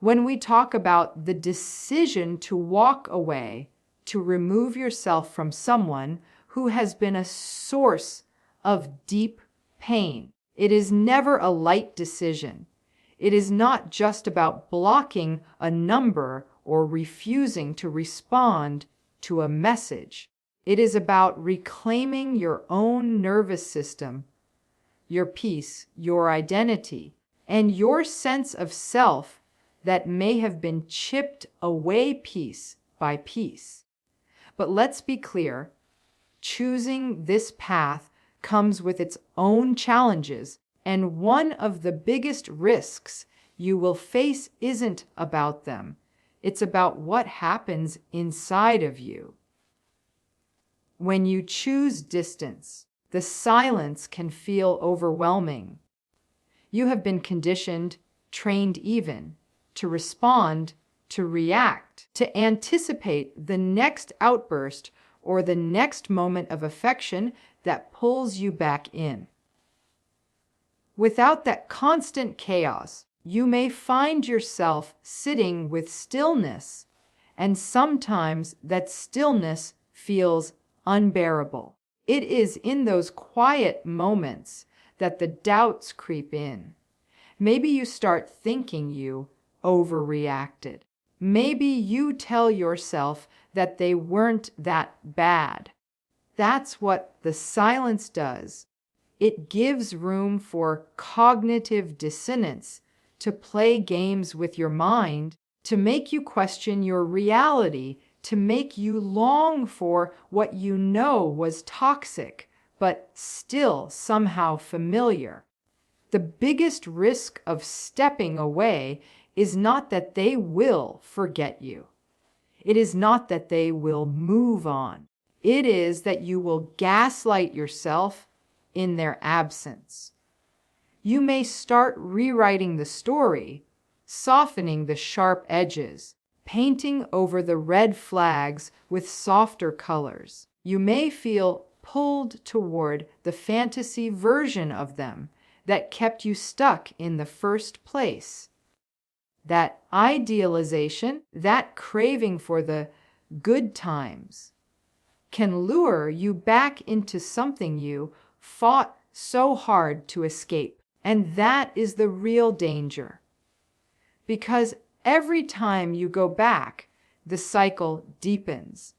When we talk about the decision to walk away, to remove yourself from someone who has been a source of deep pain, it is never a light decision. It is not just about blocking a number or refusing to respond to a message. It is about reclaiming your own nervous system, your peace, your identity, and your sense of self that may have been chipped away piece by piece. But let's be clear, choosing this path comes with its own challenges, and one of the biggest risks you will face isn't about them. It's about what happens inside of you. When you choose distance, the silence can feel overwhelming. You have been conditioned, trained even, to respond, to react, to anticipate the next outburst or the next moment of affection that pulls you back in. Without that constant chaos, you may find yourself sitting with stillness, and sometimes that stillness feels unbearable. It is in those quiet moments that the doubts creep in. Maybe you start thinking you overreacted. Maybe you tell yourself that they weren't that bad. That's what the silence does. It gives room for cognitive dissonance to play games with your mind, to make you question your reality, to make you long for what you know was toxic, but still somehow familiar. The biggest risk of stepping away is not that they will forget you. It is not that they will move on. It is that you will gaslight yourself in their absence. You may start rewriting the story, softening the sharp edges, painting over the red flags with softer colors. You may feel pulled toward the fantasy version of them that kept you stuck in the first place. That idealization, that craving for the good times, can lure you back into something you fought so hard to escape. And that is the real danger. Because every time you go back, the cycle deepens,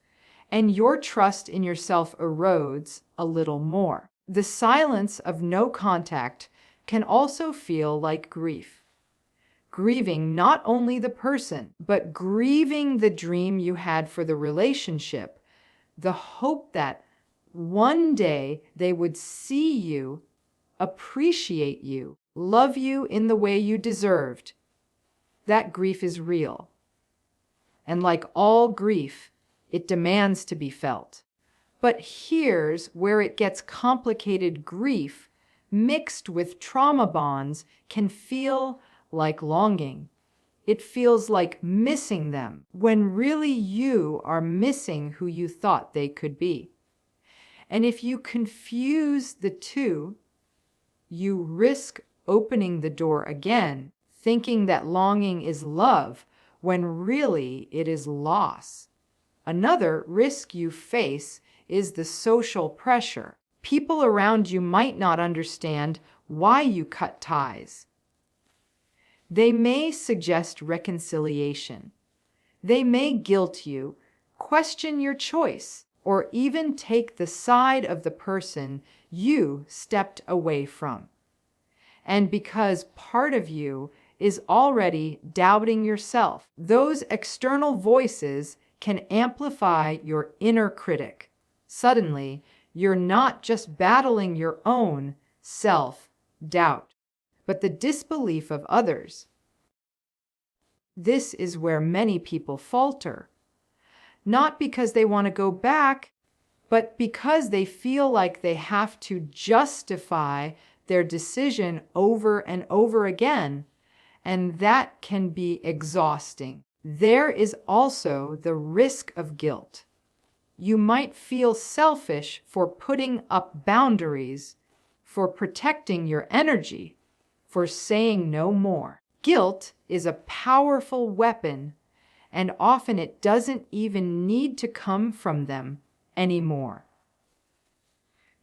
and your trust in yourself erodes a little more. The silence of no contact can also feel like grief. Grieving not only the person, but grieving the dream you had for the relationship, the hope that one day they would see you, appreciate you, love you in the way you deserved. That grief is real. And like all grief, it demands to be felt. But here's where it gets complicated. Grief, mixed with trauma bonds, can feel like longing. It feels like missing them, when really you are missing who you thought they could be. And if you confuse the two, you risk opening the door again, thinking that longing is love, when really it is loss. Another risk you face is the social pressure. People around you might not understand why you cut ties. They may suggest reconciliation. They may guilt you, question your choice, or even take the side of the person you stepped away from. And because part of you is already doubting yourself, those external voices can amplify your inner critic. Suddenly, you're not just battling your own self-doubt, but the disbelief of others. This is where many people falter, not because they want to go back, but because they feel like they have to justify their decision over and over again, and that can be exhausting. There is also the risk of guilt. You might feel selfish for putting up boundaries, for protecting your energy, for saying no more. Guilt is a powerful weapon, and often it doesn't even need to come from them anymore.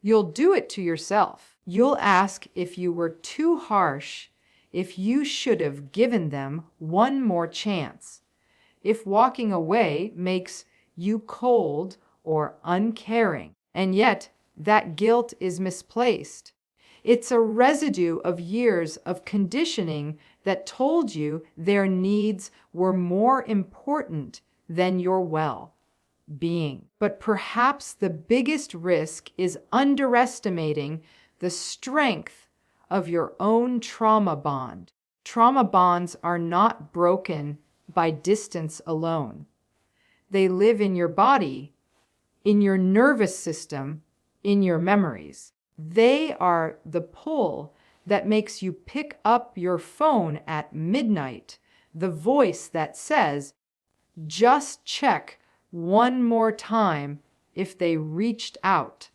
You'll do it to yourself. You'll ask if you were too harsh, if you should have given them one more chance, if walking away makes you cold or uncaring. And yet, that guilt is misplaced. It's a residue of years of conditioning that told you their needs were more important than your well-being. But perhaps the biggest risk is underestimating the strength of your own trauma bond. Trauma bonds are not broken by distance alone. They live in your body, in your nervous system, in your memories. They are the pull that makes you pick up your phone at midnight, the voice that says, just check one more time if they reached out.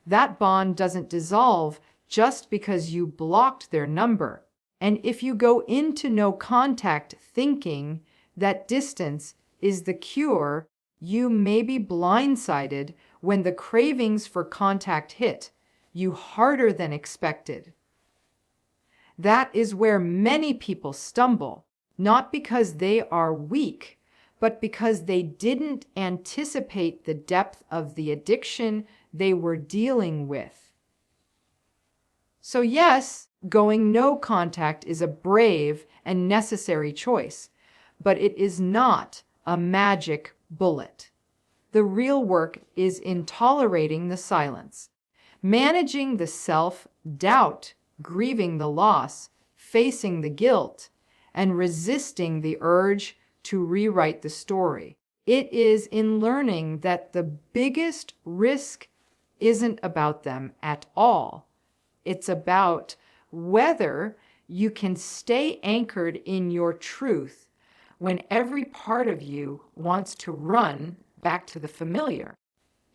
That bond doesn't dissolve just because you blocked their number. And if you go into no contact thinking that distance is the cure, you may be blindsided when the cravings for contact hit you harder than expected. That is where many people stumble, not because they are weak, but because they didn't anticipate the depth of the addiction they were dealing with. So yes, going no contact is a brave and necessary choice, but it is not a magic bullet. The real work is in tolerating the silence, managing the self-doubt, grieving the loss, facing the guilt, and resisting the urge to rewrite the story. It is in learning that the biggest risk isn't about them at all. It's about whether you can stay anchored in your truth when every part of you wants to run back to the familiar,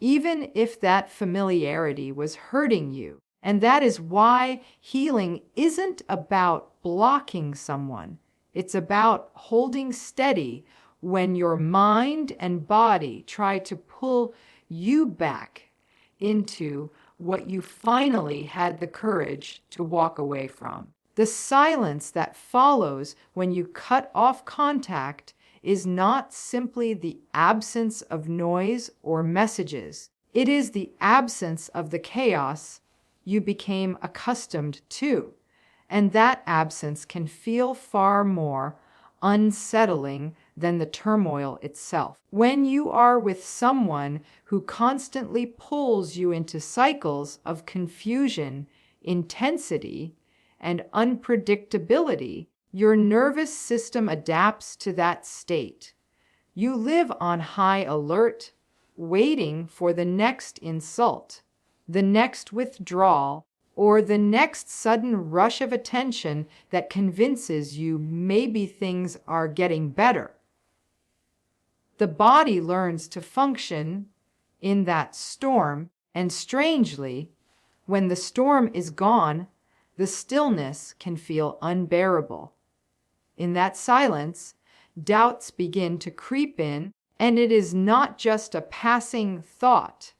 even if that familiarity was hurting you. And that is why healing isn't about blocking someone. It's about holding steady when your mind and body try to pull you back into what you finally had the courage to walk away from. The silence that follows when you cut off contact is not simply the absence of noise or messages. It is the absence of the chaos you became accustomed to. And that absence can feel far more unsettling than the turmoil itself. When you are with someone who constantly pulls you into cycles of confusion, intensity, and unpredictability, your nervous system adapts to that state. You live on high alert, waiting for the next insult, the next withdrawal, or the next sudden rush of attention that convinces you maybe things are getting better. The body learns to function in that storm, and strangely, when the storm is gone, the stillness can feel unbearable. In that silence, doubts begin to creep in, and it is not just a passing thought.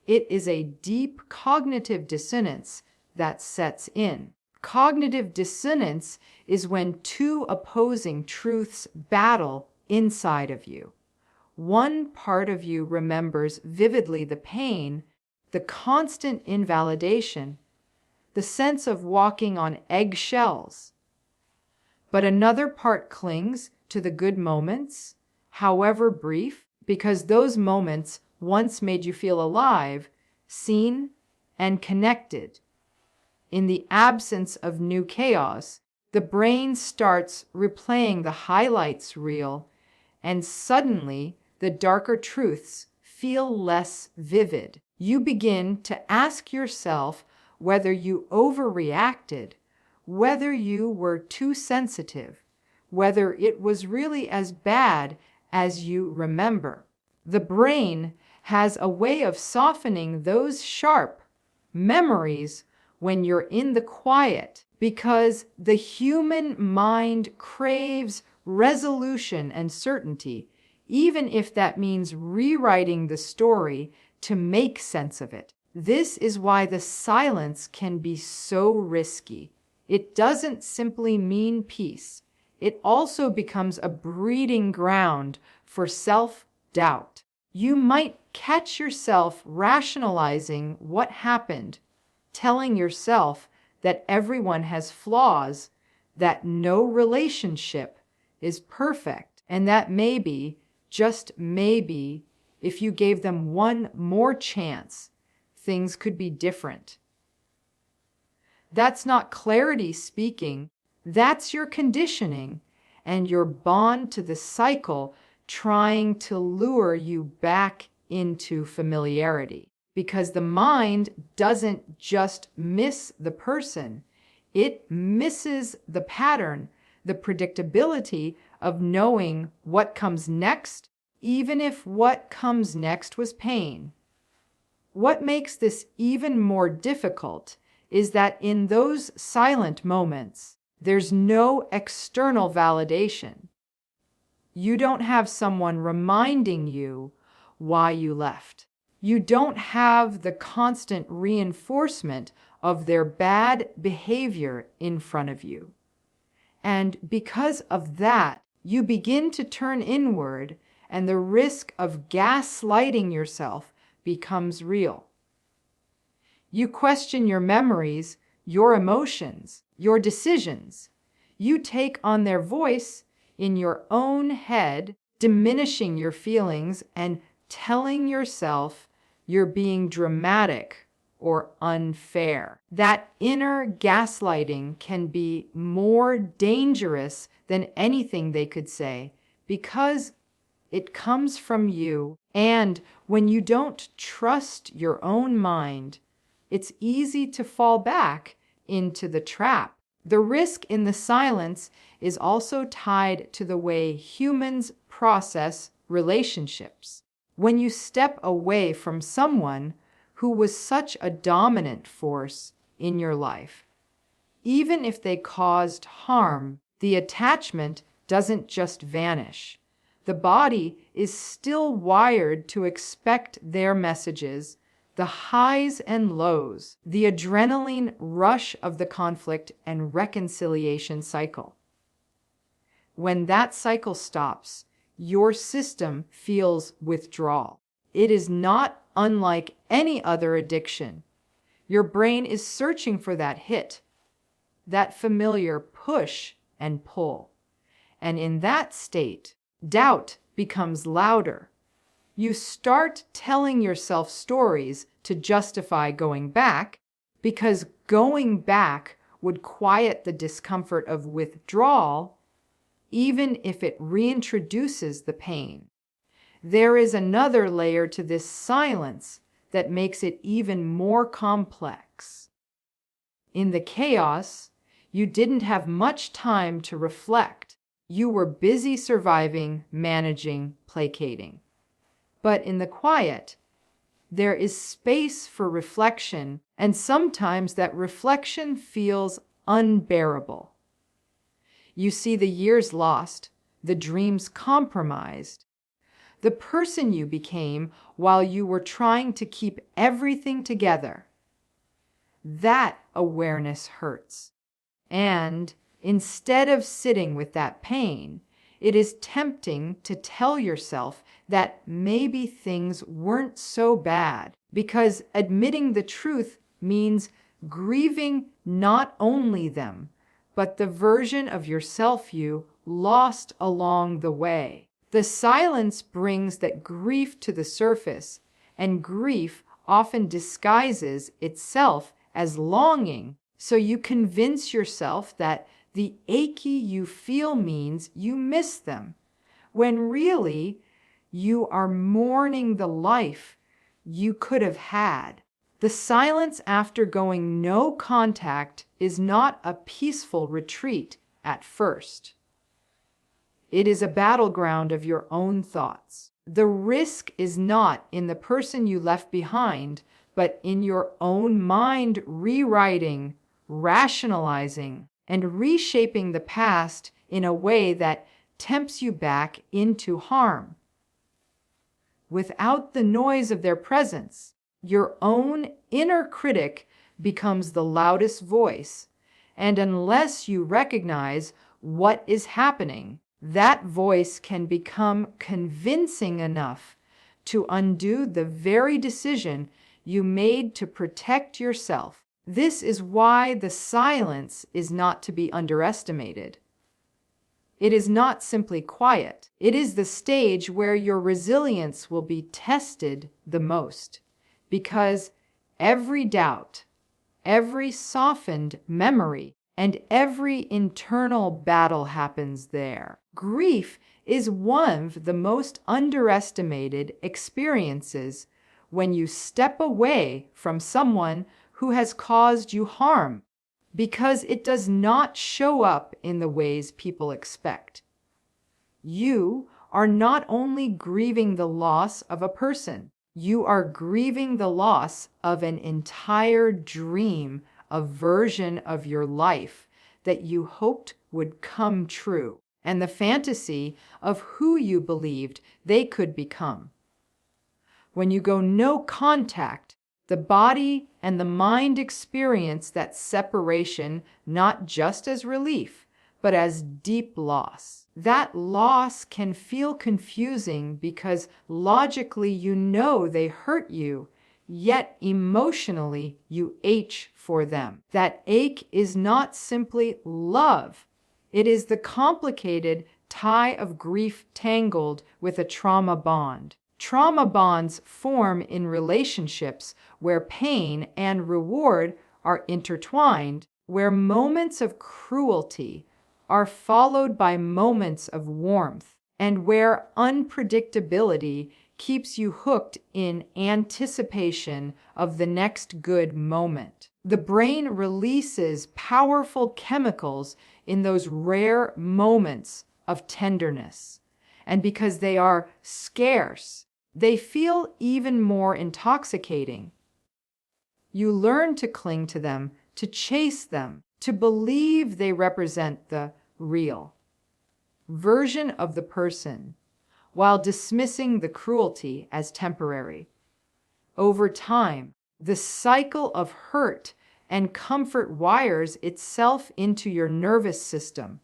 It is a deep cognitive dissonance that sets in. Cognitive dissonance is when two opposing truths battle inside of you. One part of you remembers vividly the pain, the constant invalidation, the sense of walking on eggshells. But another part clings to the good moments, however brief, because those moments once made you feel alive, seen, and connected. In the absence of new chaos, the brain starts replaying the highlights reel, and suddenly the darker truths feel less vivid. You begin to ask yourself whether you overreacted, whether you were too sensitive, whether it was really as bad as you remember. The brain has a way of softening those sharp memories when you're in the quiet. because the human mind craves resolution and certainty, even if that means rewriting the story to make sense of it. This is why the silence can be so risky. It doesn't simply mean peace. It also becomes a breeding ground for self-doubt. You might catch yourself rationalizing what happened, telling yourself that everyone has flaws, that no relationship is perfect, and that maybe, just maybe, if you gave them one more chance, things could be different. That's not clarity speaking. That's your conditioning and your bond to the cycle trying to lure you back into familiarity. Because the mind doesn't just miss the person, it misses the pattern, the predictability of knowing what comes next, even if what comes next was pain. What makes this even more difficult is that in those silent moments, there's no external validation. You don't have someone reminding you why you left. You don't have the constant reinforcement of their bad behavior in front of you. And because of that, you begin to turn inward, and the risk of gaslighting yourself becomes real. You question your memories, your emotions, your decisions. You take on their voice in your own head, diminishing your feelings and telling yourself you're being dramatic or unfair. That inner gaslighting can be more dangerous than anything they could say because it comes from you. And when you don't trust your own mind, it's easy to fall back into the trap. The risk in the silence is also tied to the way humans process relationships. When you step away from someone who was such a dominant force in your life, even if they caused harm, the attachment doesn't just vanish. The body is still wired to expect their messages, the highs and lows, the adrenaline rush of the conflict and reconciliation cycle. When that cycle stops, your system feels withdrawal. It is not unlike any other addiction. Your brain is searching for that hit, that familiar push and pull. And in that state, doubt becomes louder. You start telling yourself stories to justify going back, because going back would quiet the discomfort of withdrawal, even if it reintroduces the pain. There is another layer to this silence that makes it even more complex. In the chaos, you didn't have much time to reflect. You were busy surviving, managing, placating. But in the quiet, there is space for reflection, and sometimes that reflection feels unbearable. You see the years lost, the dreams compromised, the person you became while you were trying to keep everything together. That awareness hurts. And instead of sitting with that pain, it is tempting to tell yourself that maybe things weren't so bad, because admitting the truth means grieving not only them, but the version of yourself you lost along the way. The silence brings that grief to the surface, and grief often disguises itself as longing, so you convince yourself that the achy you feel means you miss them, when really you are mourning the life you could have had. The silence after going no contact is not a peaceful retreat at first. It is a battleground of your own thoughts. The risk is not in the person you left behind, but in your own mind rewriting rationalizing, and reshaping the past in a way that tempts you back into harm. Without the noise of their presence, your own inner critic becomes the loudest voice, and unless you recognize what is happening, that voice can become convincing enough to undo the very decision you made to protect yourself. This is why the silence is not to be underestimated. It is not simply quiet. It is the stage where your resilience will be tested the most, because every doubt, every softened memory, and every internal battle happens there. Grief is one of the most underestimated experiences when you step away from someone who has caused you harm, because it does not show up in the ways people expect. You are not only grieving the loss of a person, you are grieving the loss of an entire dream, a version of your life that you hoped would come true, and the fantasy of who you believed they could become. When you go no contact, the body and the mind experience that separation not just as relief, but as deep loss. That loss can feel confusing because logically you know they hurt you, yet emotionally you ache for them. That ache is not simply love. It is the complicated tie of grief tangled with a trauma bond. Trauma bonds form in relationships where pain and reward are intertwined, where moments of cruelty are followed by moments of warmth, and where unpredictability keeps you hooked in anticipation of the next good moment. The brain releases powerful chemicals in those rare moments of tenderness, and because they are scarce, they feel even more intoxicating. You learn to cling to them, to chase them, to believe they represent the real version of the person, while dismissing the cruelty as temporary. Over time, the cycle of hurt and comfort wires itself into your nervous system.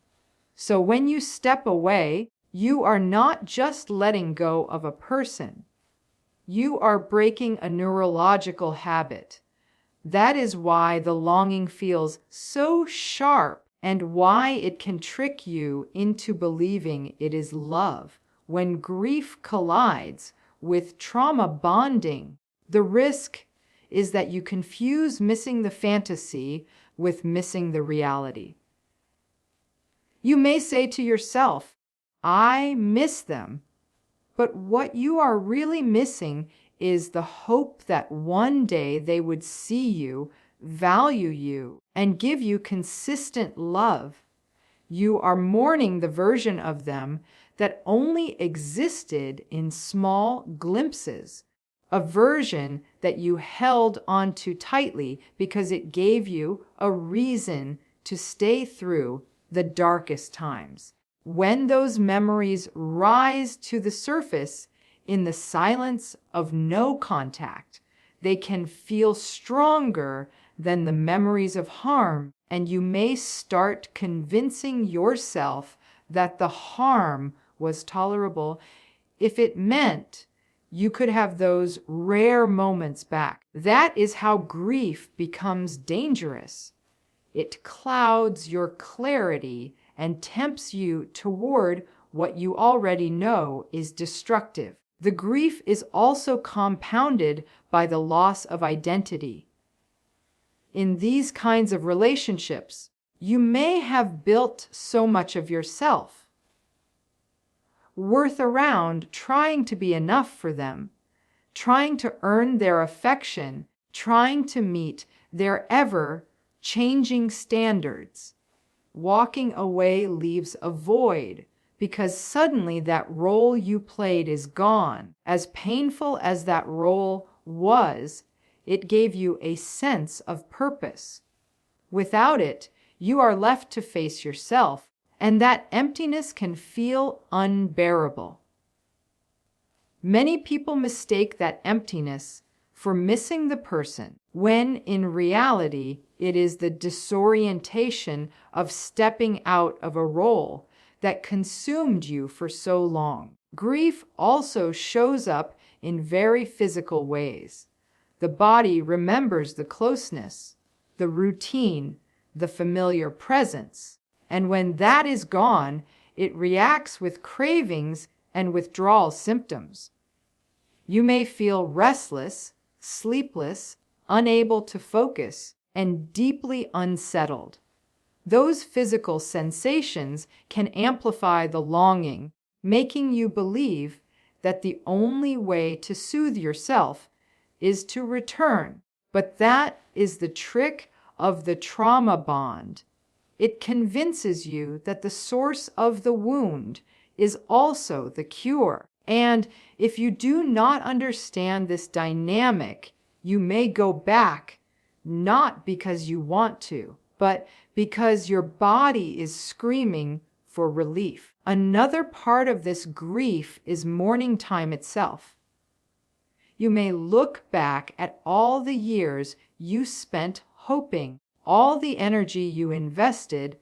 So when you step away, you are not just letting go of a person. You are breaking a neurological habit. That is why the longing feels so sharp and why it can trick you into believing it is love. When grief collides with trauma bonding, the risk is that you confuse missing the fantasy with missing the reality. You may say to yourself, I miss them, but what you are really missing is the hope that one day they would see you, value you, and give you consistent love. You are mourning the version of them that only existed in small glimpses, a version that you held onto tightly because it gave you a reason to stay through the darkest times. When those memories rise to the surface in the silence of no contact, they can feel stronger than the memories of harm, and you may start convincing yourself that the harm was tolerable if it meant you could have those rare moments back. That is how grief becomes dangerous. It clouds your clarity and tempts you toward what you already know is destructive. The grief is also compounded by the loss of identity. In these kinds of relationships, you may have built so much of yourself, worth around trying to be enough for them, trying to earn their affection, trying to meet their ever-changing standards. Walking away leaves a void because suddenly that role you played is gone. As painful as that role was, it gave you a sense of purpose. Without it, you are left to face yourself, and that emptiness can feel unbearable. Many people mistake that emptiness for missing the person, when in reality, it is the disorientation of stepping out of a role that consumed you for so long. Grief also shows up in very physical ways. The body remembers the closeness, the routine, the familiar presence, and when that is gone, it reacts with cravings and withdrawal symptoms. You may feel restless, sleepless, unable to focus, and deeply unsettled. Those physical sensations can amplify the longing, making you believe that the only way to soothe yourself is to return. But that is the trick of the trauma bond. It convinces you that the source of the wound is also the cure. And if you do not understand this dynamic, you may go back, not because you want to, but because your body is screaming for relief. Another part of this grief is mourning time itself. You may look back at all the years you spent hoping, all the energy you invested,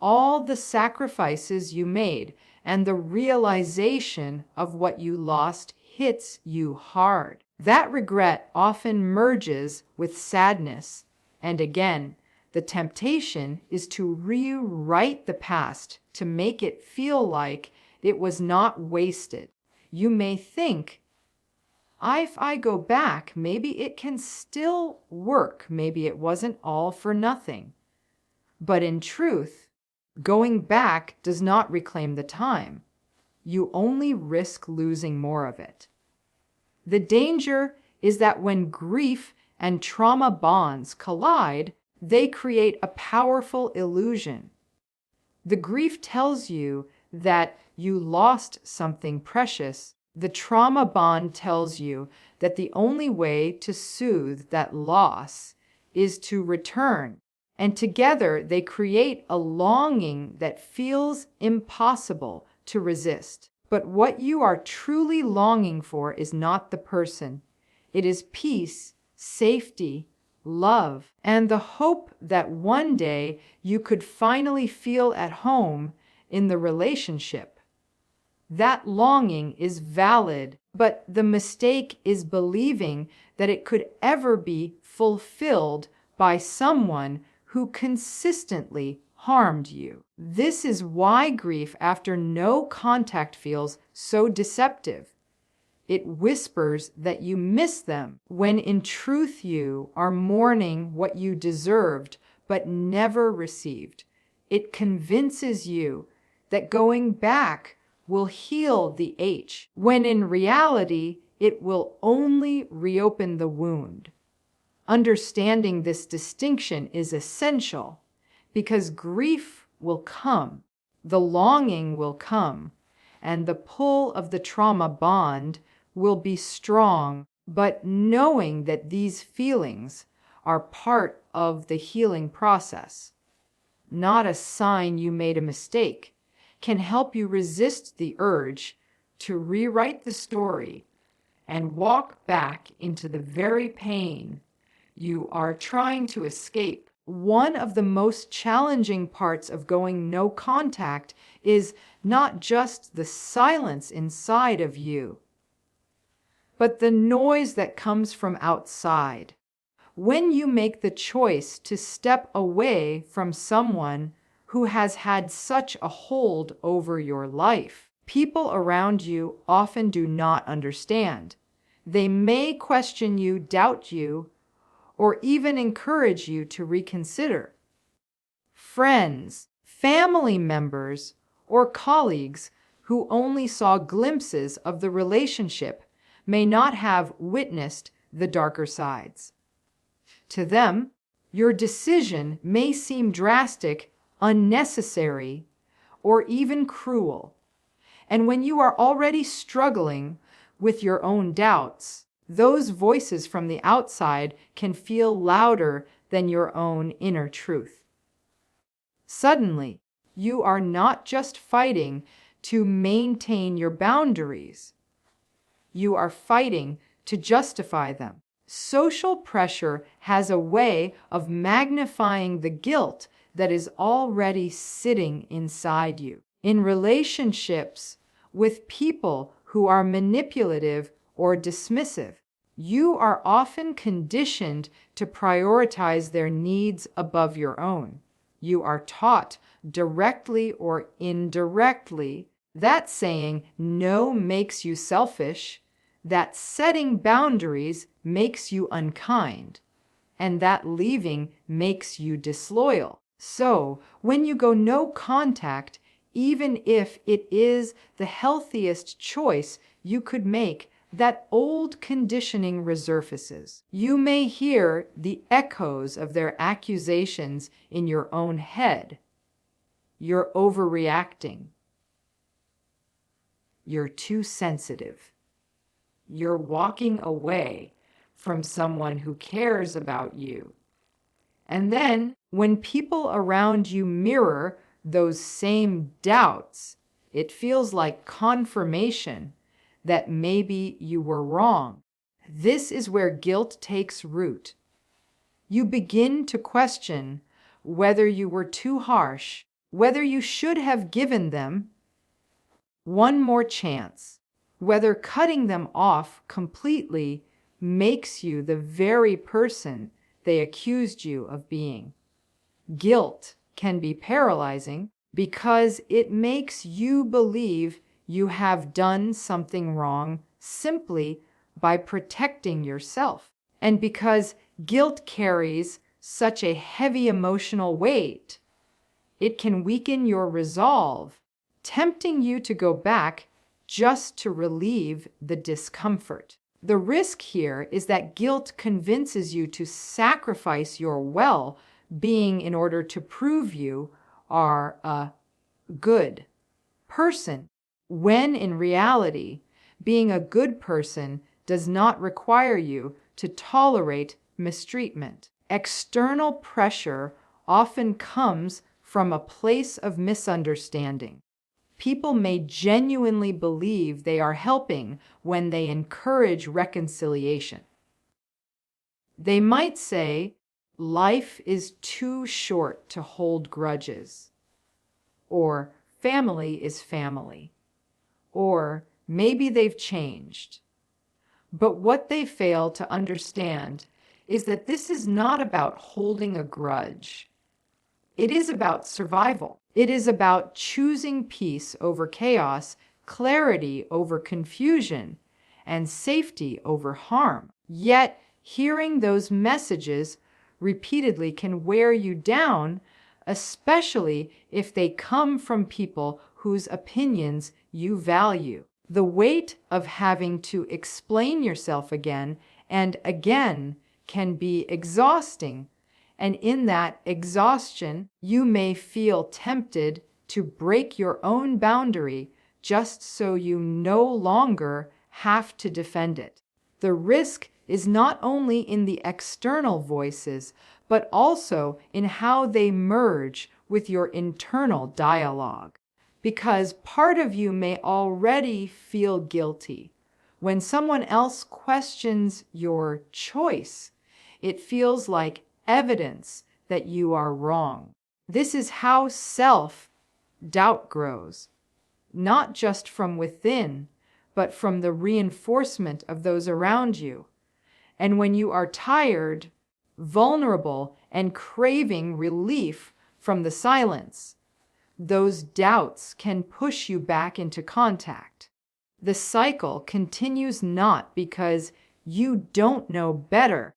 all the sacrifices you made, and the realization of what you lost hits you hard. That regret often merges with sadness, and again, the temptation is to rewrite the past to make it feel like it was not wasted. You may think, if I go back, maybe it can still work. Maybe it wasn't all for nothing. But in truth, going back does not reclaim the time. You only risk losing more of it. The danger is that when grief and trauma bonds collide, they create a powerful illusion. The grief tells you that you lost something precious. The trauma bond tells you that the only way to soothe that loss is to return. And together they create a longing that feels impossible to resist. But what you are truly longing for is not the person. It is peace, safety, love, and the hope that one day you could finally feel at home in the relationship. That longing is valid, but the mistake is believing that it could ever be fulfilled by someone who consistently harmed you. This is why grief after no contact feels so deceptive. It whispers that you miss them, when in truth you are mourning what you deserved but never received. It convinces you that going back will heal the ache, when in reality it will only reopen the wound. Understanding this distinction is essential, because grief will come, the longing will come, and the pull of the trauma bond will be strong. But knowing that these feelings are part of the healing process, not a sign you made a mistake, can help you resist the urge to rewrite the story and walk back into the very pain you are trying to escape. One of the most challenging parts of going no contact is not just the silence inside of you, but the noise that comes from outside. When you make the choice to step away from someone who has had such a hold over your life, people around you often do not understand. They may question you, doubt you, or even encourage you to reconsider. Friends, family members, or colleagues who only saw glimpses of the relationship may not have witnessed the darker sides. To them, your decision may seem drastic, unnecessary, or even cruel. And when you are already struggling with your own doubts, those voices from the outside can feel louder than your own inner truth. Suddenly, you are not just fighting to maintain your boundaries. You are fighting to justify them. Social pressure has a way of magnifying the guilt that is already sitting inside you. In relationships with people who are manipulative or dismissive, you are often conditioned to prioritize their needs above your own. You are taught, directly or indirectly, that saying no makes you selfish, that setting boundaries makes you unkind, and that leaving makes you disloyal. So, when you go no contact, even if it is the healthiest choice you could make, that old conditioning resurfaces. You may hear the echoes of their accusations in your own head. You're overreacting. You're too sensitive. You're walking away from someone who cares about you. And then, when people around you mirror those same doubts, it feels like confirmation that maybe you were wrong. This is where guilt takes root. You begin to question whether you were too harsh, whether you should have given them one more chance, whether cutting them off completely makes you the very person they accused you of being. Guilt can be paralyzing because it makes you believe you have done something wrong simply by protecting yourself. And because guilt carries such a heavy emotional weight, it can weaken your resolve, tempting you to go back just to relieve the discomfort. The risk here is that guilt convinces you to sacrifice your well-being in order to prove you are a good person, when in reality, being a good person does not require you to tolerate mistreatment. External pressure often comes from a place of misunderstanding. People may genuinely believe they are helping when they encourage reconciliation. They might say, life is too short to hold grudges, or family is family, or maybe they've changed. But what they fail to understand is that this is not about holding a grudge. It is about survival. It is about choosing peace over chaos, clarity over confusion, and safety over harm. Yet, hearing those messages repeatedly can wear you down, especially if they come from people whose opinions you value. The weight of having to explain yourself again and again can be exhausting. And in that exhaustion, you may feel tempted to break your own boundary just so you no longer have to defend it. The risk is not only in the external voices, but also in how they merge with your internal dialogue. Because part of you may already feel guilty. When someone else questions your choice, it feels like evidence that you are wrong. This is how self-doubt grows, not just from within, but from the reinforcement of those around you. And when you are tired, vulnerable, and craving relief from the silence, those doubts can push you back into contact. The cycle continues not because you don't know better,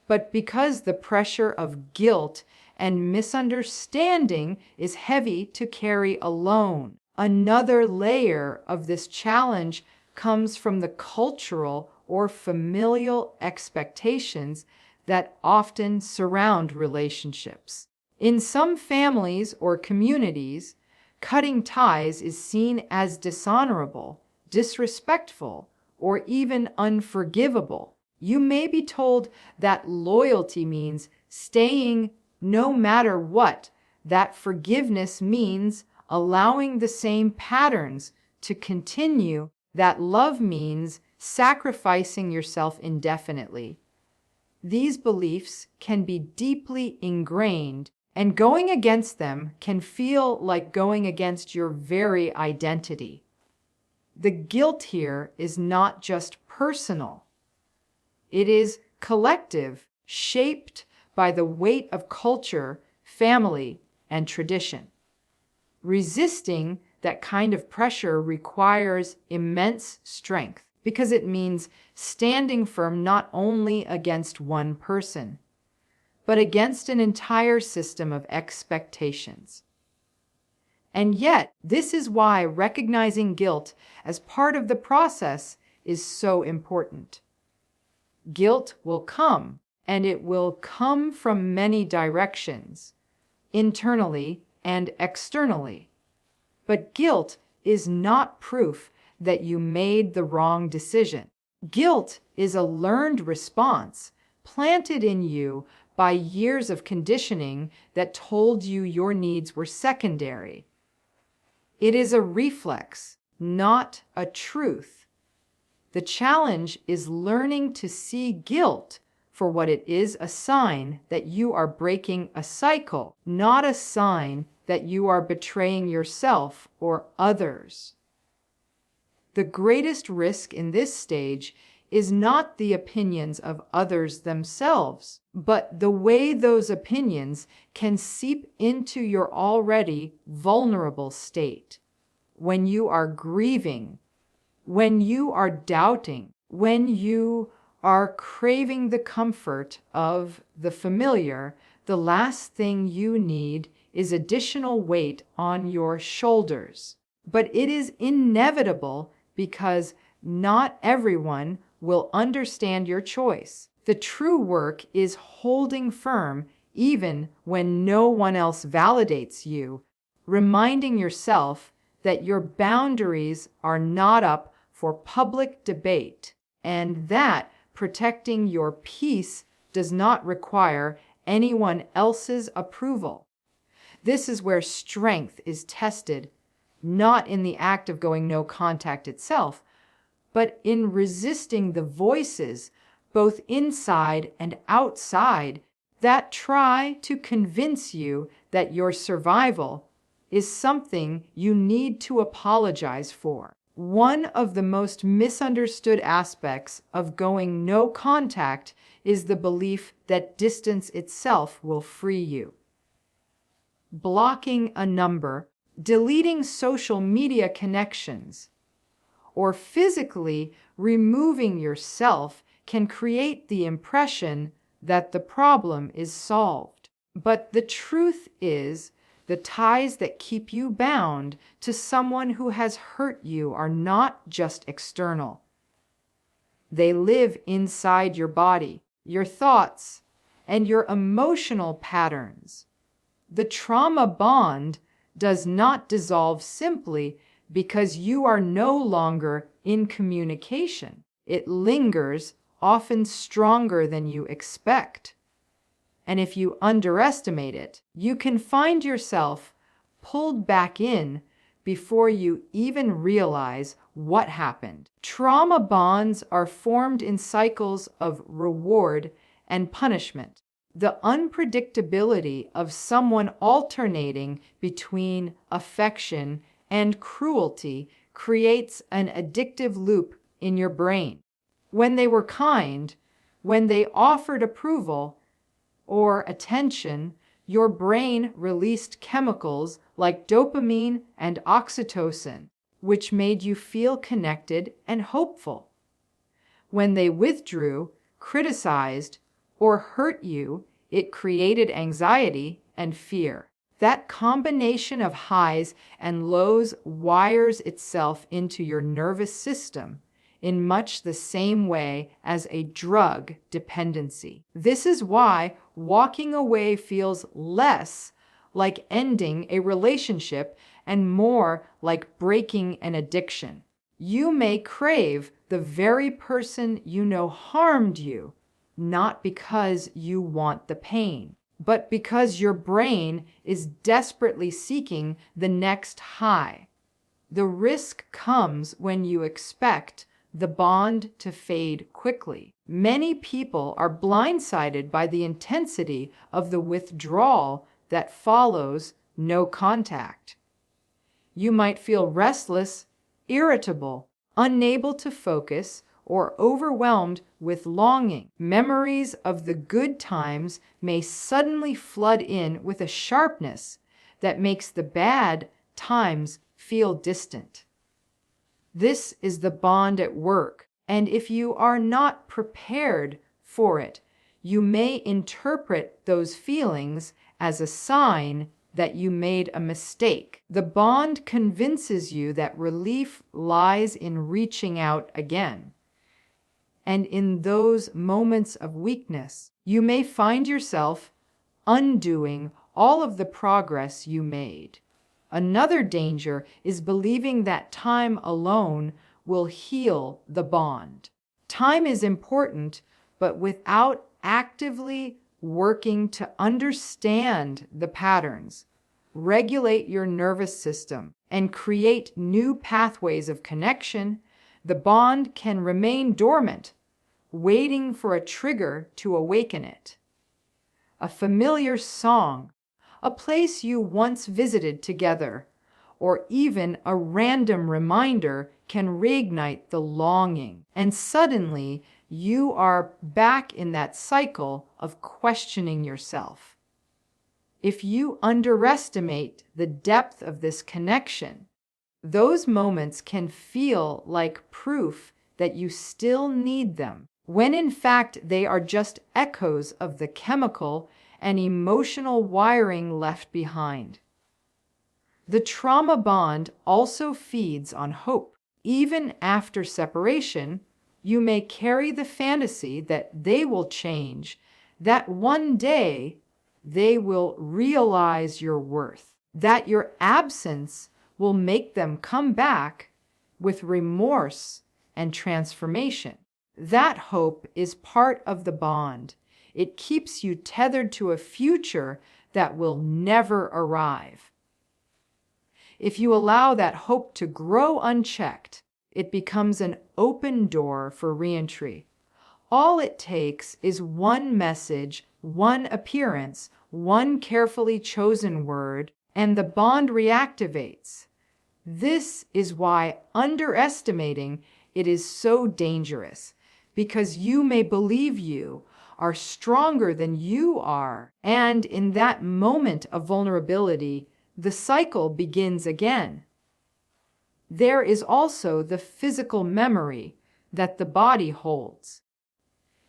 but because the pressure of guilt and misunderstanding is heavy to carry alone. Another layer of this challenge comes from the cultural or familial expectations that often surround relationships. In some families or communities, cutting ties is seen as dishonorable, disrespectful, or even unforgivable. You may be told that loyalty means staying no matter what, that forgiveness means allowing the same patterns to continue, that love means sacrificing yourself indefinitely. These beliefs can be deeply ingrained, and going against them can feel like going against your very identity. The guilt here is not just personal. It is collective, shaped by the weight of culture, family, and tradition. Resisting that kind of pressure requires immense strength because it means standing firm not only against one person, but against an entire system of expectations. And yet, this is why recognizing guilt as part of the process is so important. Guilt will come, and it will come from many directions, internally and externally. But guilt is not proof that you made the wrong decision. Guilt is a learned response planted in you by years of conditioning that told you your needs were secondary. It is a reflex, not a truth. The challenge is learning to see guilt for what it is, a sign that you are breaking a cycle, not a sign that you are betraying yourself or others. The greatest risk in this stage is not the opinions of others themselves, but the way those opinions can seep into your already vulnerable state. When you are grieving, when you are doubting, when you are craving the comfort of the familiar, the last thing you need is additional weight on your shoulders. But it is inevitable because not everyone will understand your choice. The true work is holding firm even when no one else validates you, reminding yourself that your boundaries are not up for public debate, and that protecting your peace does not require anyone else's approval. This is where strength is tested, not in the act of going no contact itself, but in resisting the voices, both inside and outside, that try to convince you that your survival is something you need to apologize for. One of the most misunderstood aspects of going no contact is the belief that distance itself will free you. Blocking a number, deleting social media connections, or physically removing yourself can create the impression that the problem is solved. But the truth is, the ties that keep you bound to someone who has hurt you are not just external. They live inside your body, your thoughts, and your emotional patterns. The trauma bond does not dissolve simply because you are no longer in communication. It lingers, often stronger than you expect. And if you underestimate it, you can find yourself pulled back in before you even realize what happened. Trauma bonds are formed in cycles of reward and punishment. The unpredictability of someone alternating between affection and cruelty creates an addictive loop in your brain. When they were kind, when they offered approval or attention, your brain released chemicals like dopamine and oxytocin, which made you feel connected and hopeful. When they withdrew, criticized, or hurt you, it created anxiety and fear. That combination of highs and lows wires itself into your nervous system in much the same way as a drug dependency. This is why walking away feels less like ending a relationship and more like breaking an addiction. You may crave the very person you know harmed you, not because you want the pain, but because your brain is desperately seeking the next high. The risk comes when you expect the bond to fade quickly. Many people are blindsided by the intensity of the withdrawal that follows no contact. You might feel restless, irritable, unable to focus, or overwhelmed with longing. Memories of the good times may suddenly flood in with a sharpness that makes the bad times feel distant. This is the bond at work, and if you are not prepared for it, you may interpret those feelings as a sign that you made a mistake. The bond convinces you that relief lies in reaching out again. And in those moments of weakness, you may find yourself undoing all of the progress you made. Another danger is believing that time alone will heal the bond. Time is important, but without actively working to understand the patterns, regulate your nervous system, and create new pathways of connection, the bond can remain dormant, waiting for a trigger to awaken it. A familiar song, a place you once visited together, or even a random reminder can reignite the longing, and suddenly you are back in that cycle of questioning yourself. If you underestimate the depth of this connection, those moments can feel like proof that you still need them, when in fact they are just echoes of the chemical and emotional wiring left behind. The trauma bond also feeds on hope. Even after separation, you may carry the fantasy that they will change, that one day they will realize your worth, that your absence will make them come back with remorse and transformation. That hope is part of the bond. It keeps you tethered to a future that will never arrive. If you allow that hope to grow unchecked, it becomes an open door for reentry. All it takes is one message, one appearance, one carefully chosen word, and the bond reactivates. This is why underestimating it is so dangerous, because you may believe you are stronger than you are, and in that moment of vulnerability, the cycle begins again. There is also the physical memory that the body holds.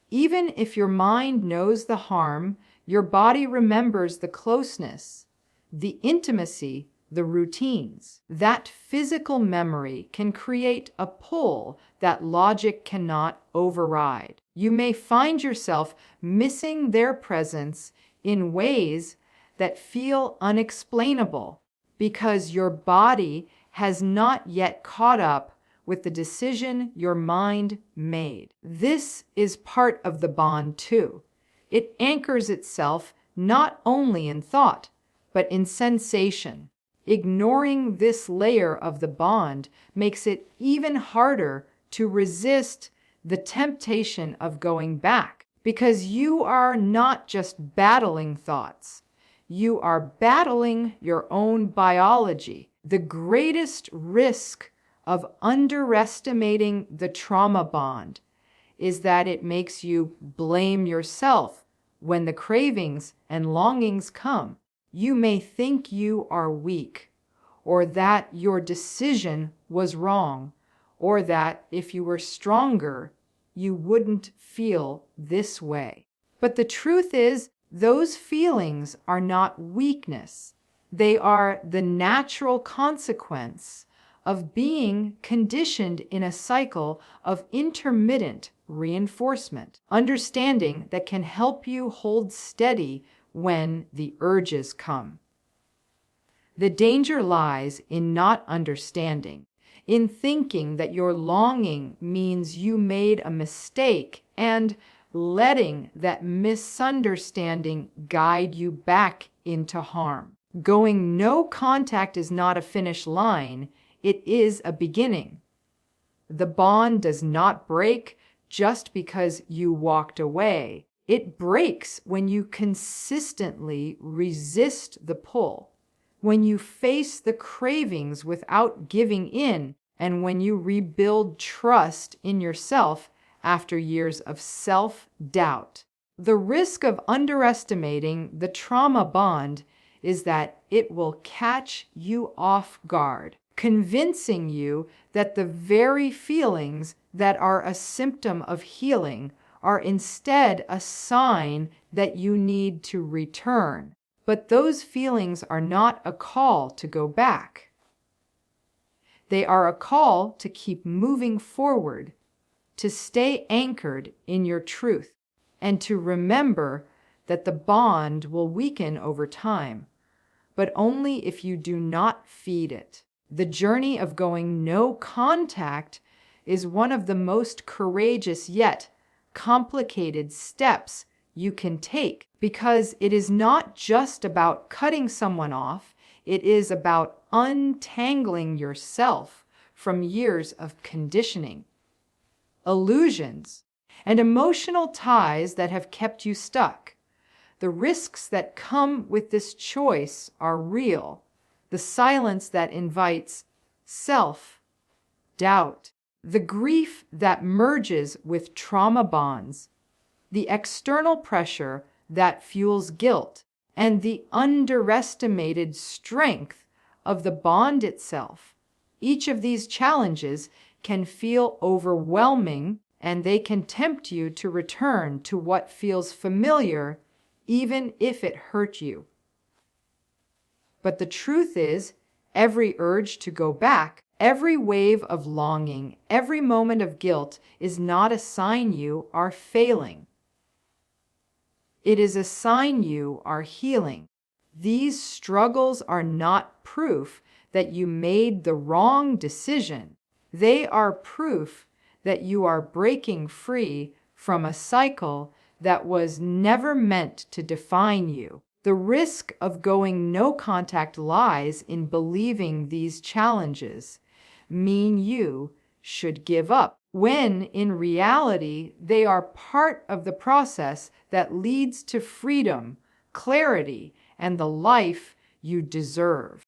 Even if your mind knows the harm, your body remembers the closeness, the intimacy, the routines. That physical memory can create a pull that logic cannot override. You may find yourself missing their presence in ways that feel unexplainable because your body has not yet caught up with the decision your mind made. This is part of the bond too. It anchors itself not only in thought, but in sensation. Ignoring this layer of the bond makes it even harder to resist the temptation of going back, because you are not just battling thoughts. You are battling your own biology. The greatest risk of underestimating the trauma bond is that it makes you blame yourself when the cravings and longings come. You may think you are weak, or that your decision was wrong, or that if you were stronger, you wouldn't feel this way. But the truth is, those feelings are not weakness. They are the natural consequence of being conditioned in a cycle of intermittent reinforcement. Understanding that can help you hold steady when the urges come. The danger lies in not understanding, in thinking that your longing means you made a mistake, and letting that misunderstanding guide you back into harm. Going no contact is not a finish line, it is a beginning. The bond does not break just because you walked away. It breaks when you consistently resist the pull, when you face the cravings without giving in, and when you rebuild trust in yourself after years of self-doubt. The risk of underestimating the trauma bond is that it will catch you off guard, convincing you that the very feelings that are a symptom of healing are instead a sign that you need to return. But those feelings are not a call to go back. They are a call to keep moving forward, to stay anchored in your truth, and to remember that the bond will weaken over time, but only if you do not feed it. The journey of going no contact is one of the most courageous yet complicated steps you can take, because it is not just about cutting someone off, it is about untangling yourself from years of conditioning, illusions, and emotional ties that have kept you stuck. The risks that come with this choice are real. The silence that invites self-doubt, the grief that merges with trauma bonds, the external pressure that fuels guilt, and the underestimated strength of the bond itself. Each of these challenges can feel overwhelming, and they can tempt you to return to what feels familiar, even if it hurt you. But the truth is, every urge to go back, every wave of longing, every moment of guilt is not a sign you are failing. It is a sign you are healing. These struggles are not proof that you made the wrong decision. They are proof that you are breaking free from a cycle that was never meant to define you. The risk of going no contact lies in believing these challenges mean you should give up, when in reality they are part of the process that leads to freedom, clarity, and the life you deserve.